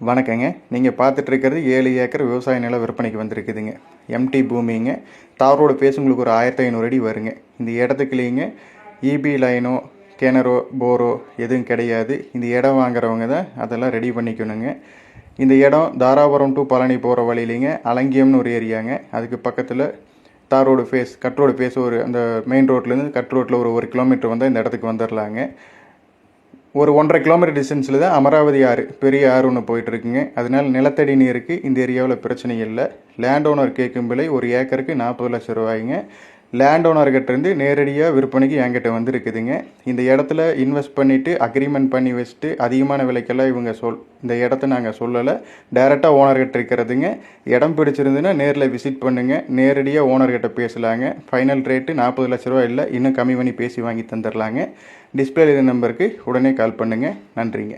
வணக்கங்க. நீங்கள் பார்த்துட்ருக்கிறது 7 ஏக்கர் விவசாய நிலம் விற்பனைக்கு வந்திருக்குதுங்க. எம்டி பூமிங்க. தார் ரோடு பேஸ் உங்களுக்கு ஒரு 1500 அடி வருங்க. இந்த இடத்துக்குள்ளேங்க இபி லைனோ கிணறோ போரோ எதுவும் கிடையாது. இந்த இடம் வாங்குறவங்க தான் அதெல்லாம் ரெடி பண்ணிக்கணுங்க. இந்த இடம் தாராபுரம் டு பழனி போகிற வழியிலிங்க அலங்கியம்னு ஒரு ஏரியாங்க. அதுக்கு பக்கத்தில் tar road face cut road face ஒரு அந்த மெயின் ரோட்லேருந்து கட் ரோட்டில் ஒரு கிலோமீட்டர் வந்தால் இந்த இடத்துக்கு வந்துடலாங்க. ஒரு 1.5 கிலோமீட்டர் டிஸ்டன்ஸில் தான் அமராவதி ஆறு, பெரிய ஆறு ஒன்று போயிட்டுருக்குங்க. அதனால் நிலத்தடி நீருக்கு இந்த ஏரியாவில் பிரச்சனை இல்லை. லேண்ட் ஓனர் கேட்கும் விலை ஒரு ஏக்கருக்கு 40 லட்சம் ரூபாய்ங்க. லேண்ட் ஓனர்கிட்டேருந்து நேரடியாக விற்பனைக்கு என்கிட்ட வந்துருக்குதுங்க. இந்த இடத்துல இன்வெஸ்ட் பண்ணிவிட்டு அக்ரிமெண்ட் பண்ணி வச்சுட்டு அதிகமான விலைக்கெல்லாம் இவங்க இந்த இடத்த நாங்கள் சொல்லலை. டைரெக்டாக ஓனர்கிட்ட இருக்கிறதுங்க. இடம் பிடிச்சிருந்துன்னா நேரில் விசிட் பண்ணுங்கள். நேரடியாக ஓனர்கிட்ட பேசலாங்க. ஃபைனல் ரேட்டு 40 லட்ச ரூபா இல்லை, இன்னும் கம்மி பண்ணி பேசி வாங்கி தந்துடலாங்க. டிஸ்பிளே நம்பருக்கு உடனே கால் பண்ணுங்கள். நன்றிங்க.